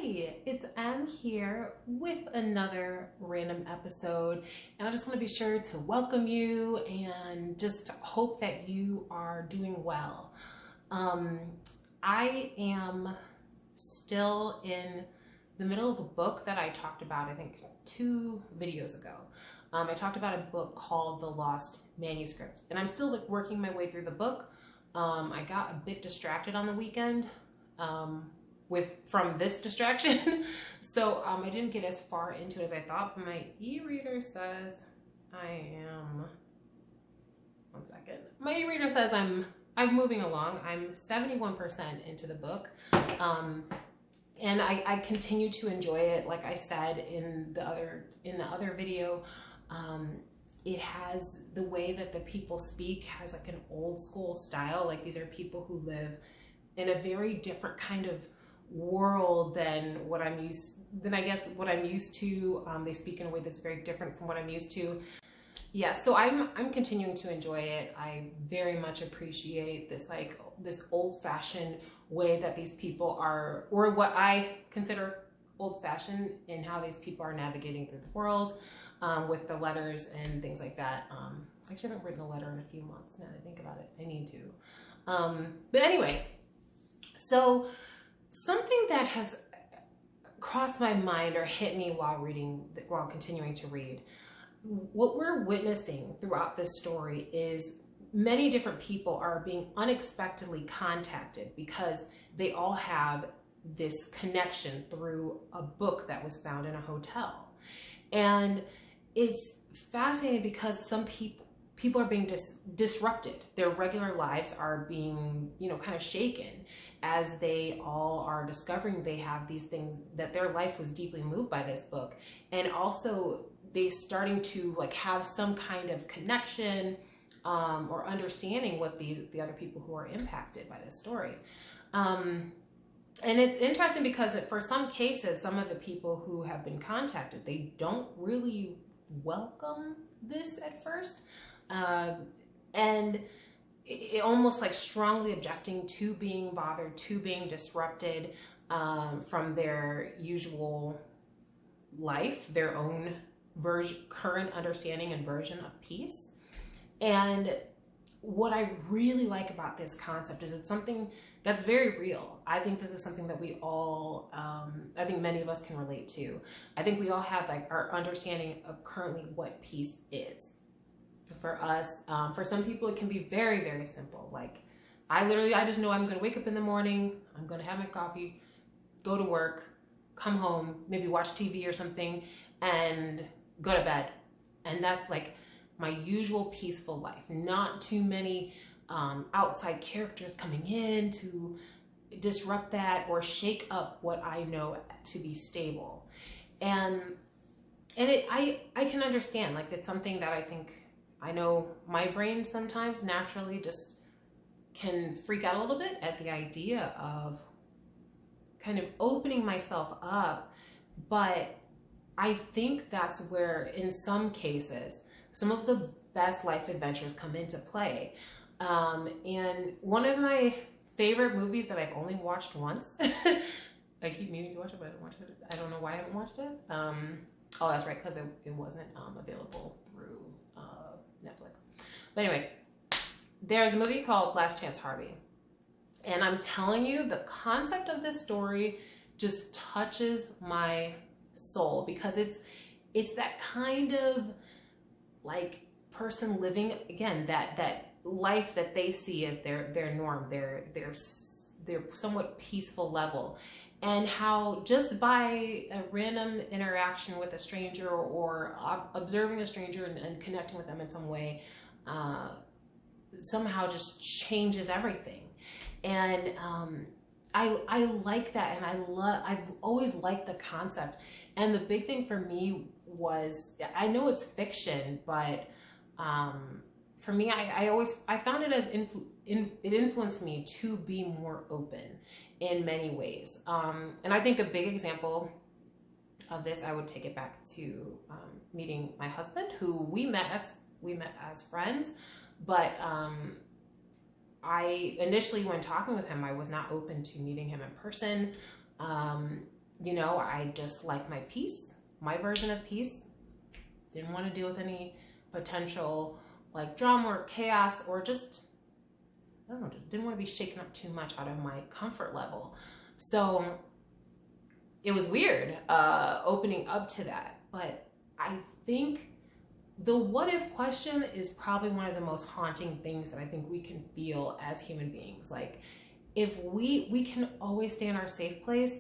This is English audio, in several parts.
Hi, it's Em here with another random episode, and I just want to be sure to welcome you and just hope that you are doing well. I am still in the middle of a book that I talked about, I think 2 videos ago. I talked about a book called The Lost Manuscript, and I'm still working my way through the book. I got a bit distracted on the weekend from this distraction. So I didn't get as far into it as I thought, but my e-reader says my e-reader says I'm moving along. I'm 71% into the book. And I continue to enjoy it. Like I said in the other video, it has the way that the people speak has like an old school style. Like these are people who live in a very different kind of world than what I'm used to. They speak in a way that's very different from what I'm used to. Yeah, so I'm continuing to enjoy it. I very much appreciate this old-fashioned way that these people are, or what I consider old-fashioned, in how these people are navigating through the world, with the letters and things like that. I actually haven't written a letter in a few months now that I think about it. I need to. But anyway, so something that has crossed my mind or hit me while continuing to read, what we're witnessing throughout this story is many different people are being unexpectedly contacted because they all have this connection through a book that was found in a hotel. And it's fascinating because some people are being disrupted. Their regular lives are being, kind of shaken as they all are discovering they have these things, that their life was deeply moved by this book. And also they starting to have some kind of connection or understanding with the other people who are impacted by this story. And it's interesting because for some cases, some of the people who have been contacted, they don't really welcome this at first. And it almost strongly objecting to being bothered, to being disrupted from their usual life, their own current understanding and version of peace. And what I really like about this concept is it's something that's very real. I think this is something that we all, I think many of us can relate to. I think we all have our understanding of currently what peace is. For us, for some people, it can be very, very simple. I just know I'm going to wake up in the morning, I'm going to have my coffee, go to work, come home, maybe watch TV or something, and go to bed. And that's my usual peaceful life. Not too many outside characters coming in to disrupt that or shake up what I know to be stable. And I can understand, it's something that I know my brain sometimes naturally just can freak out a little bit at the idea of kind of opening myself up. But I think that's where, in some cases, some of the best life adventures come into play. And one of my favorite movies that I've only watched once, I keep meaning to watch it, but I don't watch it. I don't know why I haven't watched it. Oh, that's right, because it wasn't available through Netflix. But anyway, there's a movie called Last Chance Harvey. And I'm telling you, the concept of this story just touches my soul, because it's that kind of person living, again, that life that they see as their norm, their somewhat peaceful level. And how just by a random interaction with a stranger or observing a stranger and connecting with them in some way, somehow just changes everything. And I like that, and I've always liked the concept. And the big thing for me was, I know it's fiction, but for me, I found it as it influenced me to be more open in many ways. And I think a big example of this, I would take it back to meeting my husband, who we met as friends, but I initially, when talking with him, I was not open to meeting him in person. you know, I just like my peace, my version of peace. Didn't want to deal with any potential like drama or chaos, or just, I don't know, just didn't want to be shaken up too much out of my comfort level. So it was weird opening up to that. But I think the what if question is probably one of the most haunting things that I think we can feel as human beings. Like, if we can always stay in our safe place,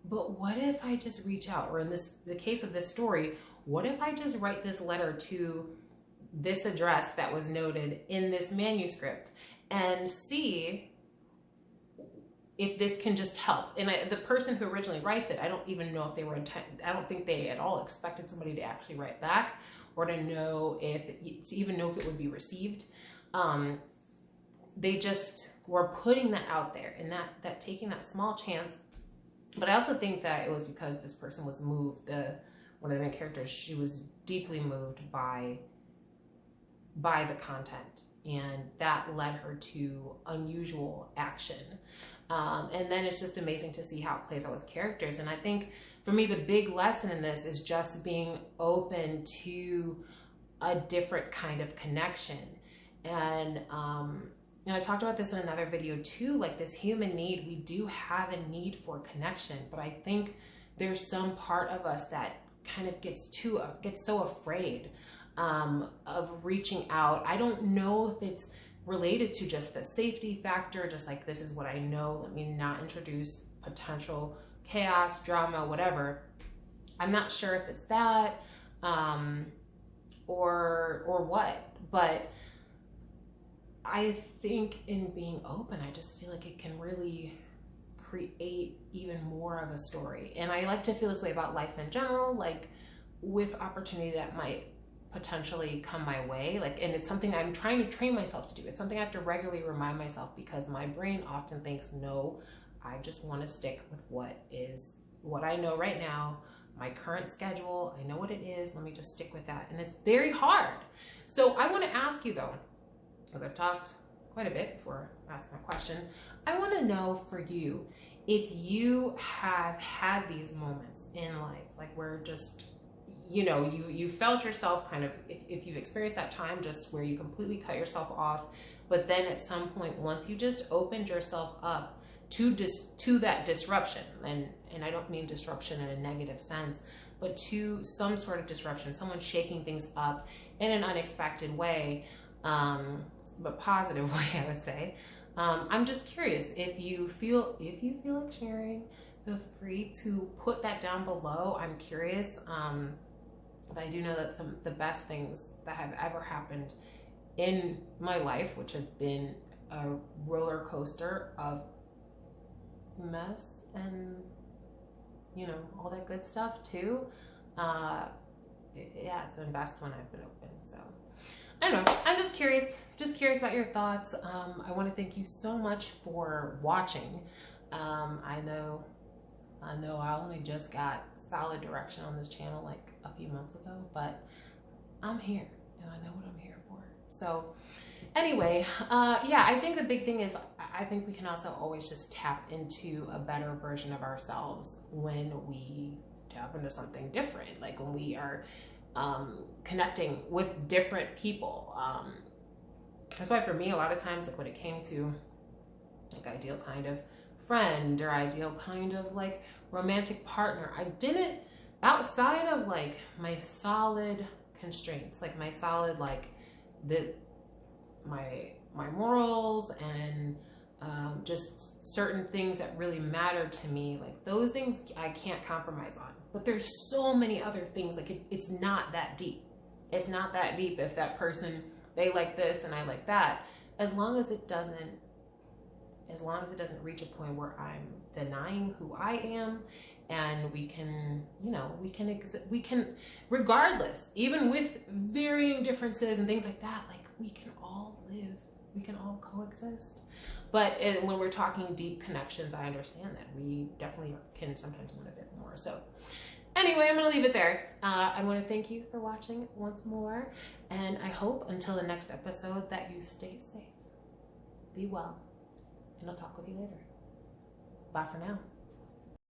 but what if I just reach out? Or in the case of this story, what if I just write this letter to this address that was noted in this manuscript and see if this can just help? And the person who originally writes it, I don't even know if they were I don't think they at all expected somebody to actually write back, or to even know if it would be received. They just were putting that out there, and that taking that small chance. But I also think that it was because this person was moved. One of the main characters, she was deeply moved by the content, and that led her to unusual action. And then it's just amazing to see how it plays out with characters. And I think for me, the big lesson in this is just being open to a different kind of connection. And I talked about this in another video too, like this human need, we do have a need for connection, but I think there's some part of us that kind of gets so afraid of reaching out. I don't know if it's related to just the safety factor, just like, this is what I know, let me not introduce potential chaos, drama, whatever. I'm not sure if it's that or what, but I think in being open, I just feel like it can really create even more of a story. And I like to feel this way about life in general, like with opportunity that might potentially come my way, like, and it's something I'm trying to train myself to do. It's something I have to regularly remind myself, because my brain often thinks, no, I just want to stick with what I know right now, my current schedule, I know what it is, let me just stick with that. And it's very hard. So I want to ask you though, because I've talked quite a bit before asking my question, I want to know for you, if you have had these moments in life, like where just, you know, you felt yourself kind of, if you've experienced that time just where you completely cut yourself off, but then at some point, once you just opened yourself up to that disruption, and I don't mean disruption in a negative sense, but to some sort of disruption, someone shaking things up in an unexpected way, but positive way, I would say. I'm just curious, if you feel like sharing, feel free to put that down below. I'm curious. But I do know that some of the best things that have ever happened in my life, which has been a roller coaster of mess and, you know, all that good stuff too. Yeah, it's been best when I've been open. So I don't know. I'm just curious about your thoughts. I want to thank you so much for watching. I know I only just got solid direction on this channel like a few months ago, but I'm here and I know what I'm here for. So anyway, yeah, I think the big thing is, I think we can also always just tap into a better version of ourselves when we tap into something different, like when we are connecting with different people. That's why for me, a lot of times, like when it came to like ideal kind of friend or ideal kind of like romantic partner, I didn't, outside of like my solid constraints, like my solid, like my morals and just certain things that really matter to me, like those things I can't compromise on. But there's so many other things, like it's not that deep. It's not that deep if that person, they like this and I like that, as long as it doesn't reach a point where I'm denying who I am. And we can, you know, we can, regardless, even with varying differences and things like that, like we can all live, we can all coexist. But when we're talking deep connections, I understand that we definitely can sometimes want a bit more. So anyway, I'm going to leave it there. I want to thank you for watching once more. And I hope until the next episode that you stay safe, be well, and I'll talk with you later. Bye for now.